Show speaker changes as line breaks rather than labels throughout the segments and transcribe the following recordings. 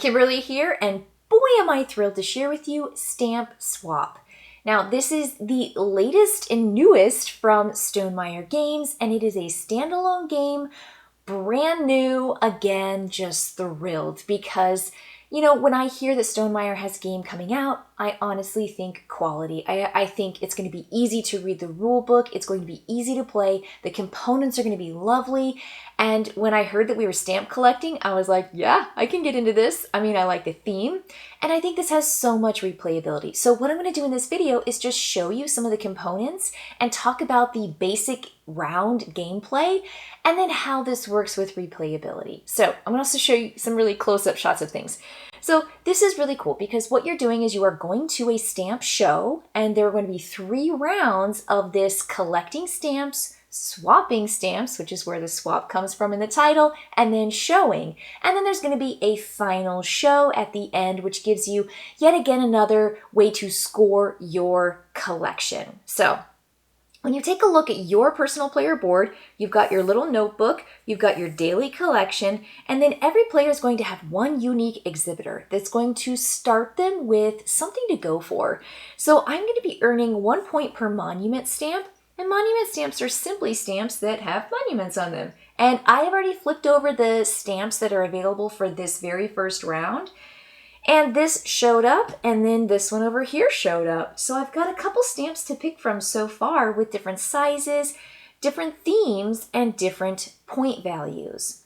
Kimberly here, and boy am I thrilled to share with you Stamp Swap. Now this is the latest and newest from Stonemaier Games, and it is a standalone game, brand new. Again, just thrilled because, you know, when I hear that Stonemaier has a game coming out, I honestly think quality. I think it's going to be easy to read the rule book. It's going to be easy to play. The components are going to be lovely. And when I heard that we were stamp collecting, I was like, yeah, I can get into this. I mean, I like the theme, and I think this has so much replayability. So what I'm going to do in this video is just show you some of the components and talk about the basic round gameplay and then how this works with replayability. So I'm going to also show you some really close-up shots of things. So this is really cool because what you're doing is you are going to a stamp show, and there are going to be 3 rounds of this collecting stamps, swapping stamps, which is where the swap comes from in the title, and then showing. And then there's going to be a final show at the end, which gives you yet again another way to score your collection. So when you take a look at your personal player board, you've got your little notebook, you've got your daily collection, and then every player is going to have one unique exhibitor that's going to start them with something to go for. So I'm going to be earning 1 point per monument stamp, and monument stamps are simply stamps that have monuments on them. And I have already flipped over the stamps that are available for this very first round. And this showed up, and then this one over here showed up. So I've got a couple stamps to pick from so far with different sizes, different themes, and different point values.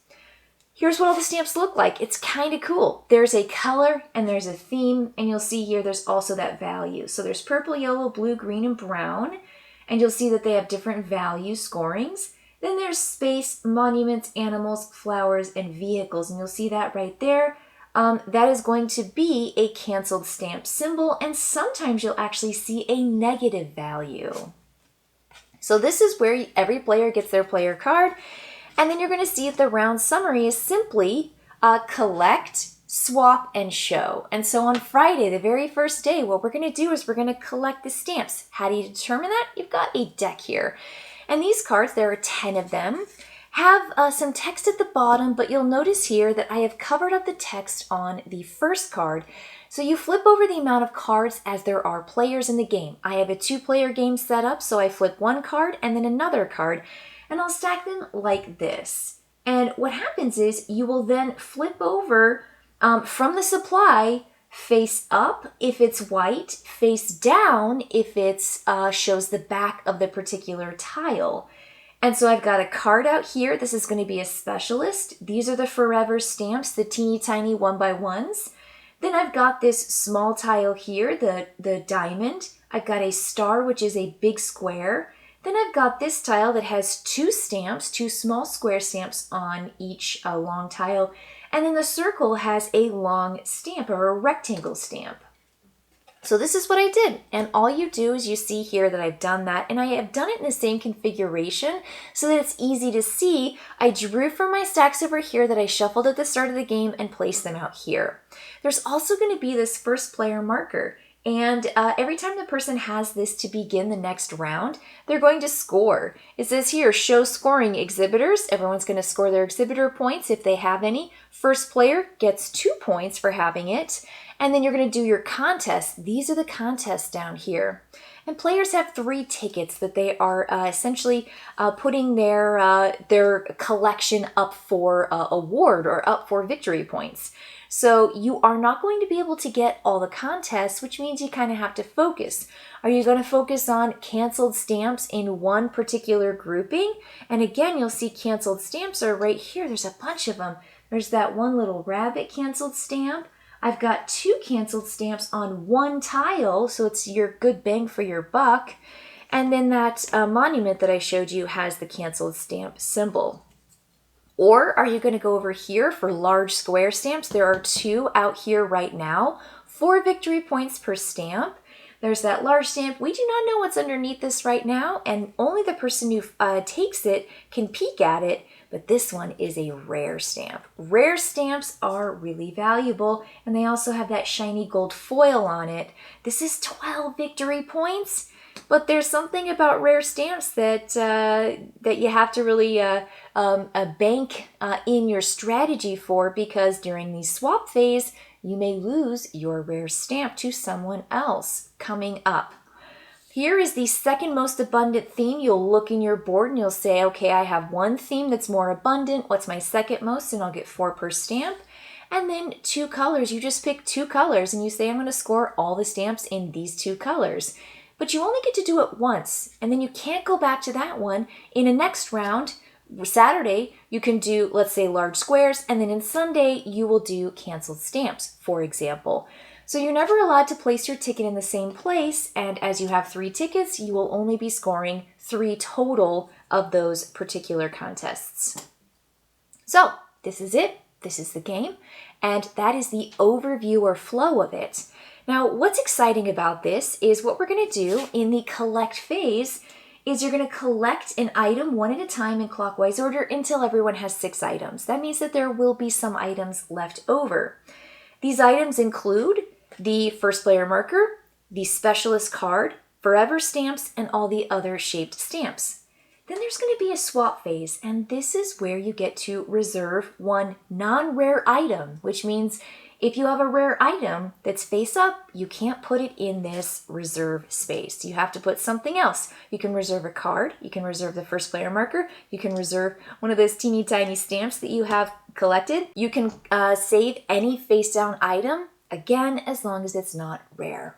Here's what all the stamps look like. It's kind of cool. There's a color and there's a theme, and you'll see here there's also that value. So there's purple, yellow, blue, green, and brown, and you'll see that they have different value scorings. Then there's space, monuments, animals, flowers, and vehicles, and you'll see that right there. That is going to be a canceled stamp symbol, and sometimes you'll actually see a negative value. So this is where every player gets their player card, and then you're going to see the round summary is simply collect, swap, and show. And so on Friday, the very first day, what we're going to do is we're going to collect the stamps. How do you determine that? You've got a deck here. And these cards, there are 10 of them, have some text at the bottom, but you'll notice here that I have covered up the text on the first card. So you flip over the amount of cards as there are players in the game. I have a 2-player game set up, so I flip one card and then another card, and I'll stack them like this. And what happens is you will then flip over from the supply, face up if it's white, face down if it's shows the back of the particular tile. And so I've got a card out here. This is going to be a specialist. These are the forever stamps, the teeny tiny 1x1s. Then I've got this small tile here, the diamond. I've got a star, which is a big square. Then I've got this tile that has 2 stamps, 2 small square stamps on each long tile. And then the circle has a long stamp or a rectangle stamp. So this is what I did, and all you do is you see here that I've done that, and I have done it in the same configuration so that it's easy to see. I drew from my stacks over here that I shuffled at the start of the game and placed them out here. There's also going to be this first player marker, and every time the person has this to begin the next round, they're going to score. It says here, show scoring exhibitors. Everyone's going to score their exhibitor points if they have any. First player gets 2 points for having it. And then you're going to do your contests. These are the contests down here. And players have 3 tickets that they are essentially putting their collection up for award or up for victory points. So you are not going to be able to get all the contests, which means you kind of have to focus. Are you going to focus on canceled stamps in one particular grouping? And again, you'll see canceled stamps are right here. There's a bunch of them. There's that one little rabbit canceled stamp. I've got 2 canceled stamps on 1 tile, so it's your good bang for your buck. And then that monument that I showed you has the canceled stamp symbol. Or are you going to go over here for large square stamps? There are 2 out here right now, 4 victory points per stamp. There's that large stamp. We do not know what's underneath this right now, and only the person who takes it can peek at it. But this one is a rare stamp. Rare stamps are really valuable, and they also have that shiny gold foil on it. This is 12 victory points. But there's something about rare stamps that that you have to really bank in your strategy for, because during the swap phase, you may lose your rare stamp to someone else. Coming up. Here is the second most abundant theme. You'll look in your board and you'll say, okay, I have one theme that's more abundant. What's my second most? And I'll get 4 per stamp. And then 2 colors. You just pick 2 colors and you say, I'm going to score all the stamps in these 2 colors. But you only get to do it once, and then you can't go back to that one. In a next round, Saturday, you can do, let's say, large squares, and then in Sunday, you will do canceled stamps, for example. So you're never allowed to place your ticket in the same place, and as you have 3 tickets, you will only be scoring 3 total of those particular contests. So this is it. This is the game, and that is the overview or flow of it. Now, what's exciting about this is what we're going to do in the collect phase is you're going to collect an item one at a time in clockwise order until everyone has 6 items. That means that there will be some items left over. These items include the first player marker, the specialist card, forever stamps, and all the other shaped stamps. Then there's going to be a swap phase, and this is where you get to reserve one non-rare item, which means if you have a rare item that's face up, you can't put it in this reserve space. You have to put something else. You can reserve a card, you can reserve the first player marker, you can reserve one of those teeny tiny stamps that you have collected. You can save any face down item, again, as long as it's not rare.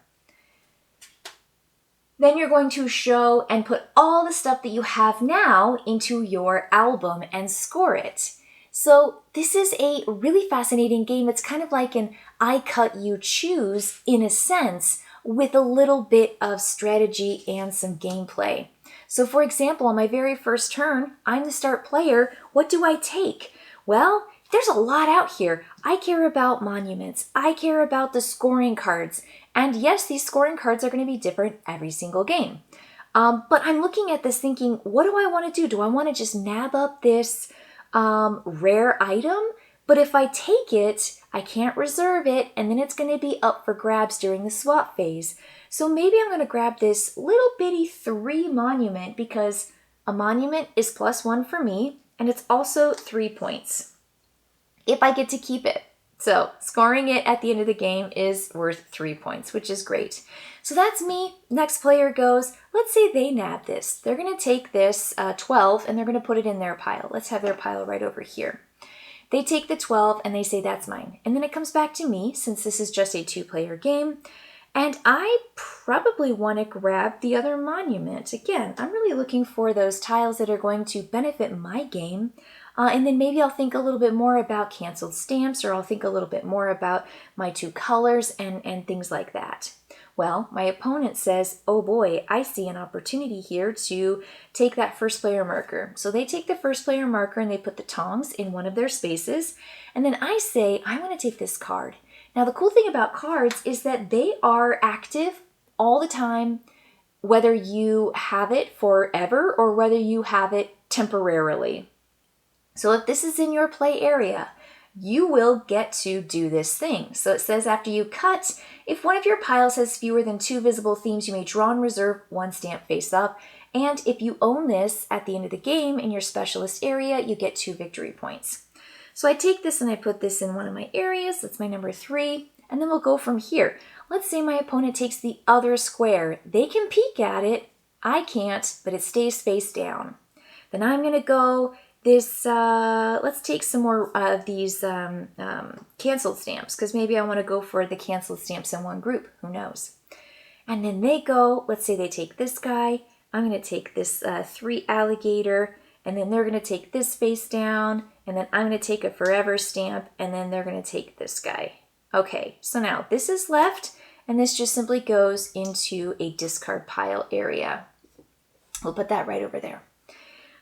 Then you're going to show and put all the stuff that you have now into your album and score it. So this is a really fascinating game. It's kind of like an I cut, you choose in a sense, with a little bit of strategy and some gameplay. So for example, on my very first turn, I'm the start player. What do I take? Well, there's a lot out here. I care about monuments. I care about the scoring cards. And yes, these scoring cards are going to be different every single game. But I'm looking at this thinking, what do I want to do? Do I want to just nab up this rare item? But if I take it, I can't reserve it, and then it's going to be up for grabs during the swap phase. So maybe I'm going to grab this little bitty 3 monument, because a monument is +1 for me, and it's also 3 points if I get to keep it. So scoring it at the end of the game is worth 3 points, which is great. So that's me. Next player goes. Let's say they nab this. They're going to take this 12 and they're going to put it in their pile. Let's have their pile right over here. They take the 12 and they say, that's mine. And then it comes back to me, since this is just a 2-player game. And I probably want to grab the other monument. Again, I'm really looking for those tiles that are going to benefit my game. And then maybe I'll think a little bit more about canceled stamps, or I'll think a little bit more about my 2 colors and things like that. Well, my opponent says, oh boy, I see an opportunity here to take that first player marker. So they take the first player marker and they put the tongs in one of their spaces. And then I say, I want to take this card. Now, the cool thing about cards is that they are active all the time, whether you have it forever or whether you have it temporarily. So if this is in your play area, you will get to do this thing. So it says after you cut, if one of your piles has fewer than 2 visible themes, you may draw and reserve 1 stamp face up. And if you own this at the end of the game in your specialist area, you get 2 victory points. So I take this and I put this in one of my areas. That's my number 3. And then we'll go from here. Let's say my opponent takes the other square. They can peek at it. I can't, but it stays face down. Then I'm going to go this, let's take some more of these canceled stamps, because maybe I want to go for the canceled stamps in one group. Who knows? And then they go, let's say they take this guy. I'm going to take this 3 alligator, and then they're going to take this face down, and then I'm going to take a forever stamp, and then they're going to take this guy. Okay, so now this is left, and this just simply goes into a discard pile area. We'll put that right over there.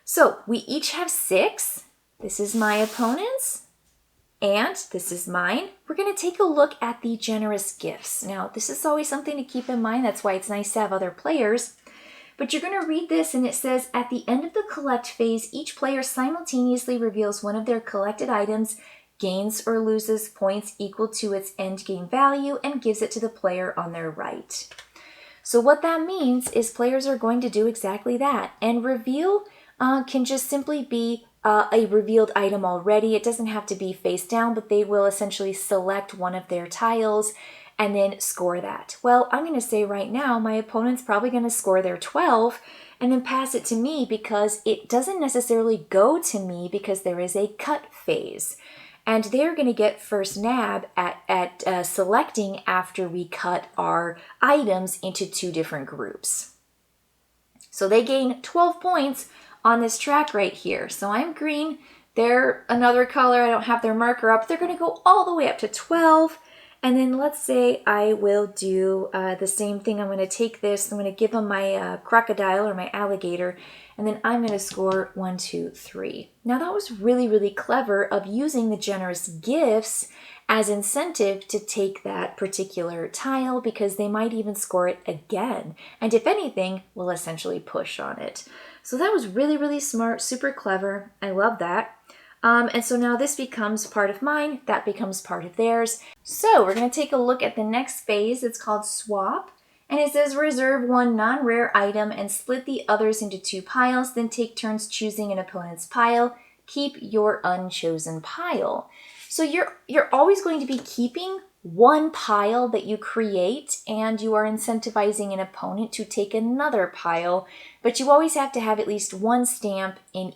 So we each have 6. This is my opponent's, and this is mine. We're going to take a look at the generous gifts. Now, this is always something to keep in mind. That's why it's nice to have other players. But you're going to read this, and it says, at the end of the collect phase, each player simultaneously reveals one of their collected items, gains or loses points equal to its end game value, and gives it to the player on their right. So what that means is players are going to do exactly that. And reveal can just simply be a revealed item already. It doesn't have to be face down, but they will essentially select one of their tiles and then score that. Well, I'm going to say right now, my opponent's probably going to score their 12 and then pass it to me because it doesn't necessarily go to me because there is a cut phase. And they're going to get first nab at selecting after we cut our items into 2 different groups. So they gain 12 points on this track right here. So I'm green, they're another color, I don't have their marker up. They're going to go all the way up to 12. And then let's say I will do the same thing. I'm going to take this, I'm going to give them my crocodile or my alligator, and then I'm going to score 1, 2, 3. Now that was really, really clever of using the generous gifts as incentive to take that particular tile because they might even score it again. And if anything, will essentially push on it. So that was really, really smart, super clever. I love that. And so now this becomes part of mine, that becomes part of theirs. So we're going to take a look at the next phase. It's called swap. And it says reserve 1 non-rare item and split the others into 2 piles, then take turns choosing an opponent's pile. Keep your unchosen pile. So you're always going to be keeping one pile that you create, and you are incentivizing an opponent to take another pile, but you always have to have at least one stamp in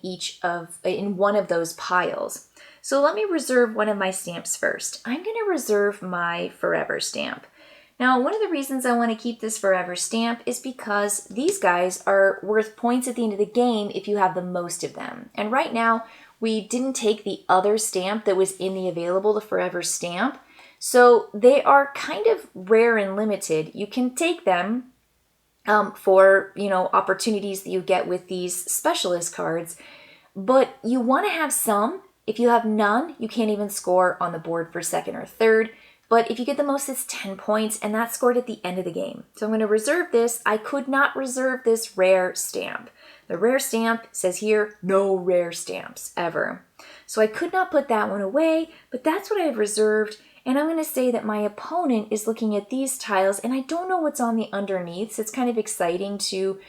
one of those piles. So let me reserve one of my stamps first. I'm going to reserve my forever stamp. Now, one of the reasons I want to keep this forever stamp is because these guys are worth points at the end of the game if you have the most of them. And right now, we didn't take the other stamp that was in the available, the forever stamp. So they are kind of rare and limited. You can take them for, opportunities that you get with these specialist cards, but you want to have some. If you have none, you can't even score on the board for second or third. But if you get the most, it's 10 points, and that's scored at the end of the game. So I'm going to reserve this. I could not reserve this rare stamp. The rare stamp says here, no rare stamps ever. So I could not put that one away, but that's what I've reserved. And I'm going to say that my opponent is looking at these tiles, and I don't know what's on the underneath. So it's kind of exciting to,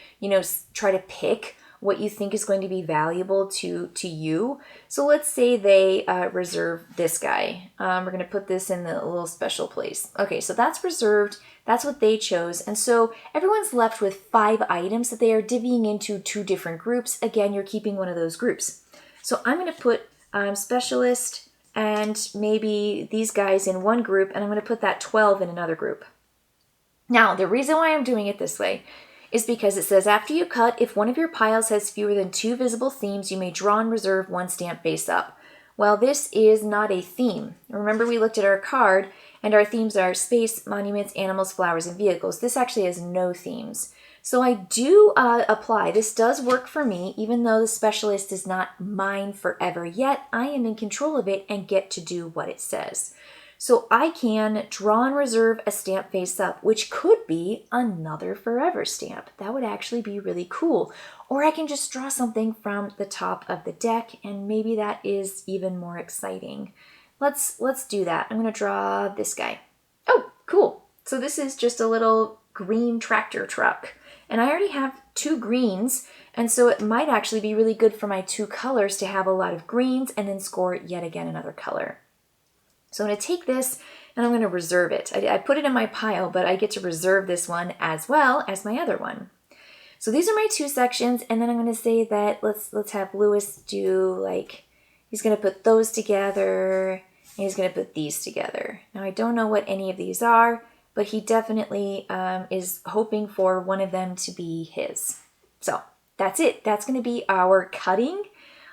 try to pick what you think is going to be valuable to you. So let's say they reserve this guy. We're going to put this in the little special place. Okay, so that's reserved. That's what they chose. And so everyone's left with 5 items that they are divvying into 2 different groups. Again, you're keeping one of those groups. So I'm going to put specialist and maybe these guys in one group, and I'm going to put that 12 in another group. Now, the reason why I'm doing it this way is because it says after you cut, if one of your piles has fewer than 2 visible themes, you may draw and reserve 1 stamp face up. Well, this is not a theme. Remember, we looked at our card, and our themes are space, monuments, animals, flowers, and vehicles. This actually has no themes. So I do apply. This does work for me, even though the specialist is not mine forever yet. I am in control of it and get to do what it says. So I can draw and reserve a stamp face up, which could be another forever stamp. That would actually be really cool. Or I can just draw something from the top of the deck, and maybe that is even more exciting. Let's do that. I'm going to draw this guy. Oh, cool. So this is just a little green tractor truck. And I already have 2 greens, and so it might actually be really good for my 2 colors to have a lot of greens and then score yet again another color. So I'm going to take this and I'm going to reserve it. I put it in my pile, but I get to reserve this one as well as my other one. So these are my 2 sections, and then I'm going to say that let's have Lewis do he's going to put those together, and he's going to put these together. Now I don't know what any of these are, but he definitely is hoping for one of them to be his. So that's it. That's going to be our cutting.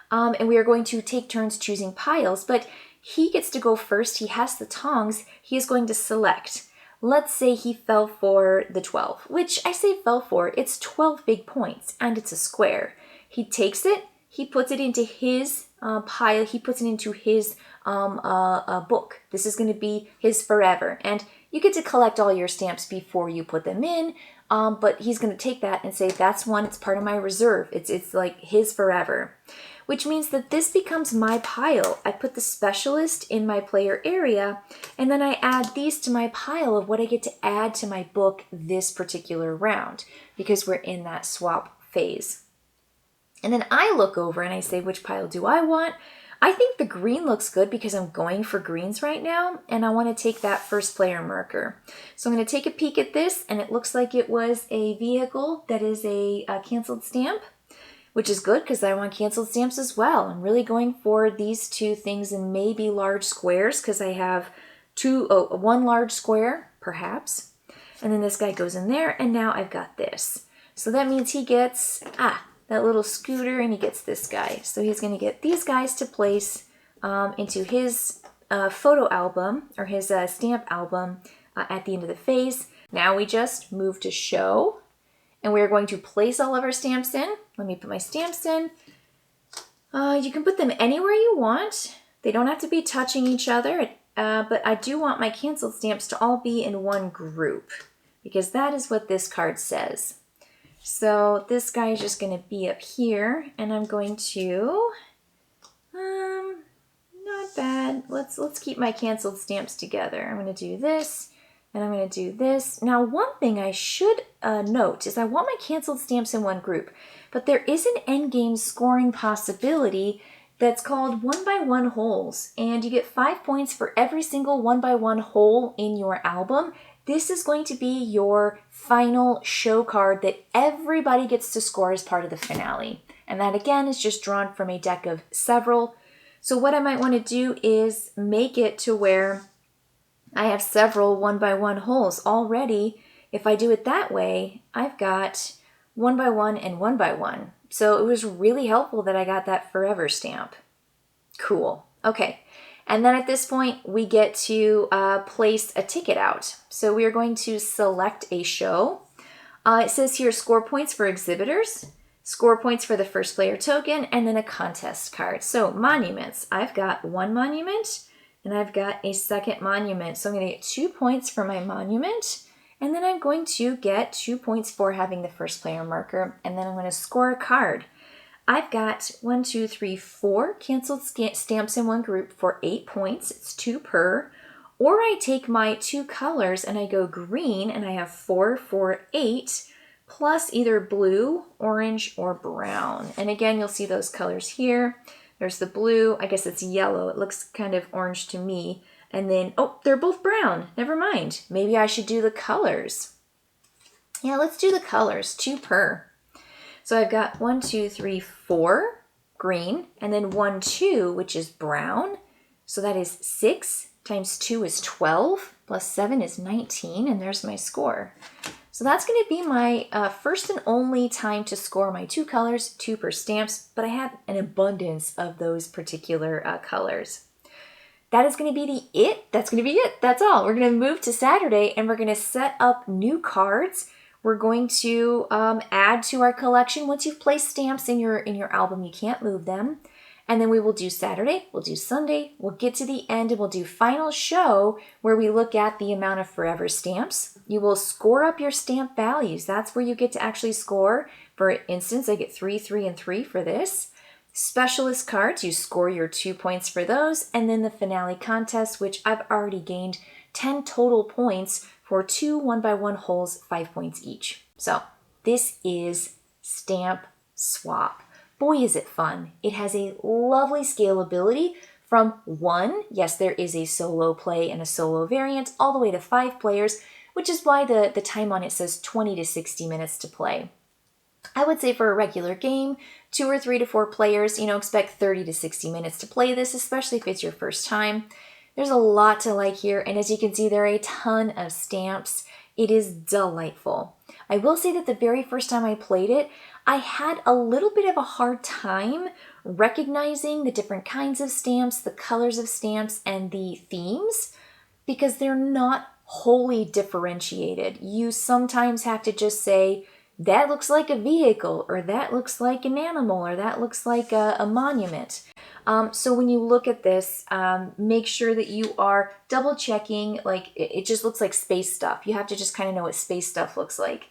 And we are going to take turns choosing piles, but he gets to go first. He has the tongs. He is going to select. Let's say he fell for the 12, which I say fell for. It's 12 big points, and it's a square. He takes it. He puts it into his pile. He puts it into his book. This is going to be his forever. And you get to collect all your stamps before you put them in, but he's going to take that and say, that's one, it's part of my reserve. It's like his forever. which means that this becomes my pile. I put the specialist in my player area, and then I add these to my pile of what I get to add to my book this particular round, because we're in that swap phase. And then I look over and I say, which pile do I want? I think the green looks good because I'm going for greens right now, and I want to take that first player marker. So I'm going to take a peek at this, and it looks like it was a vehicle that is a canceled stamp, which is good because I want canceled stamps as well. I'm really going for these two things and maybe large squares because I have one large square, perhaps. And then this guy goes in there, and now I've got this. So that means he gets, that little scooter, and he gets this guy. So he's going to get these guys to place into his photo album, or his stamp album at the end of the phase. Now we just move to show, and we're going to place all of our stamps in. Let me put my stamps in. You can put them anywhere you want. They don't have to be touching each other, but I do want my canceled stamps to all be in one group, because that is what this card says. So this guy is just going to be up here, and I'm going to, not bad. Let's keep my canceled stamps together. I'm going to do this, and I'm going to do this. Now, one thing I should note is I want my canceled stamps in one group, but there is an endgame scoring possibility that's called 1x1 holes, and you get 5 points for every single 1x1 hole in your album. This is going to be your final show card that everybody gets to score as part of the finale. And that again is just drawn from a deck of several. So what I might want to do is make it to where I have several 1x1 holes already. If I do it that way, I've got 1x1 and 1x1. So it was really helpful that I got that forever stamp. Cool. Okay. And then at this point, we get to place a ticket out. So we are going to select a show. It says here, score points for exhibitors, score points for the first player token, and then a contest card. So monuments, I've got one monument, and I've got a second monument. So I'm going to get 2 points for my monument, and then I'm going to get 2 points for having the first player marker, and then I'm going to score a card. I've got 1, 2, 3, 4 canceled stamps in one group for 8 points. It's 2 per. Or I take my 2 colors and I go green, and I have 4 for 8, plus either blue, orange, or brown. And again, you'll see those colors here. There's the blue. I guess it's yellow. It looks kind of orange to me. And then, oh, they're both brown. Never mind. Maybe I should do the colors. Yeah, let's do the colors. 2 per. So I've got 1, 2, 3, 4 green, and then 1, 2, which is brown. So that is 6 times 2 is 12, plus 7 is 19, and there's my score. So that's going to be my first and only time to score my 2 colors, 2 per stamps, but I have an abundance of those particular colors. That is going to be That's going to be it. That's all. We're going to move to Saturday, and we're going to set up new cards. We're going to add to our collection. Once you've placed stamps in your album, you can't move them. And then we will do Saturday, we'll do Sunday, we'll get to the end, and we'll do final show where we look at the amount of forever stamps. You will score up your stamp values. That's where you get to actually score. For instance, I get 3, 3, and 3 for this. Specialist cards, you score your 2 points for those. And then the finale contest, which I've already gained 10 total points for 2 1x1 holes, 5 points each. So this is Stamp Swap. Boy, is it fun. It has a lovely scalability from 1, yes, there is a solo play and a solo variant, all the way to 5 players, which is why the time on it says 20 to 60 minutes to play. I would say for a regular game, 2 or 3 to 4 players, expect 30 to 60 minutes to play this, especially if it's your first time. There's a lot to like here, and as you can see, there are a ton of stamps. It is delightful. I will say that the very first time I played it, I had a little bit of a hard time recognizing the different kinds of stamps, the colors of stamps, and the themes, because they're not wholly differentiated. You sometimes have to just say, that looks like a vehicle, or that looks like an animal, or that looks like a monument. So when you look at this, make sure that you are double checking, like it just looks like space stuff. You have to just kind of know what space stuff looks like.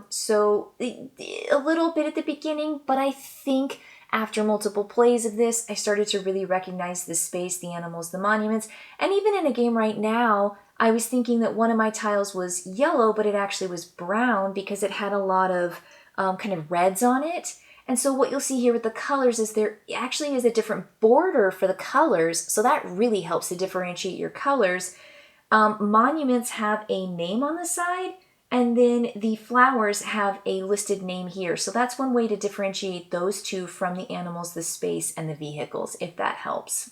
So a little bit at the beginning, but I think after multiple plays of this, I started to really recognize the space, the animals, the monuments, and even in a game right now, I was thinking that one of my tiles was yellow, but it actually was brown because it had a lot of kind of reds on it. And so what you'll see here with the colors is there actually is a different border for the colors, so that really helps to differentiate your colors. Monuments have a name on the side, and then the flowers have a listed name here. So that's one way to differentiate those two from the animals, the space, and the vehicles, if that helps.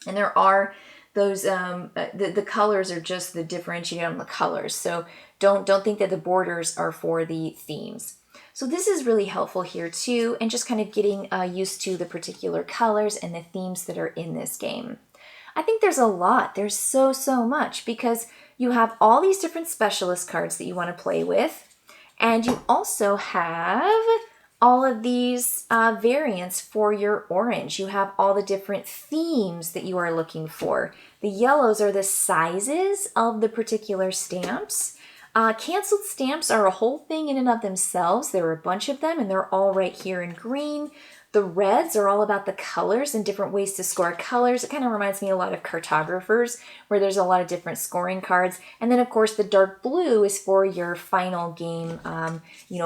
And there are those, the colors are just the differentiating on the colors. So don't think that the borders are for the themes. So this is really helpful here too, and just kind of getting used to the particular colors and the themes that are in this game. I think there's a lot. There's so much because you have all these different specialist cards that you want to play with, and you also have all of these variants for your orange. You have all the different themes that you are looking for. The yellows are the sizes of the particular stamps. Canceled stamps are a whole thing in and of themselves. There are a bunch of them, and they're all right here in green. The reds are all about the colors and different ways to score colors. It kind of reminds me a lot of cartographers, where there's a lot of different scoring cards. And then, of course, the dark blue is for your final game,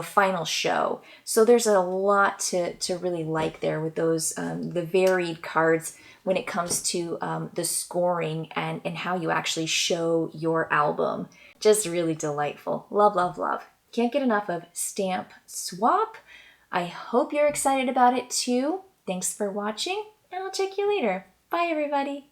final show. So there's a lot to really like there with those, the varied cards when it comes to the scoring and how you actually show your album. Just really delightful. Love, love, love. Can't get enough of Stamp Swap. I hope you're excited about it too. Thanks for watching, and I'll check you later. Bye, everybody.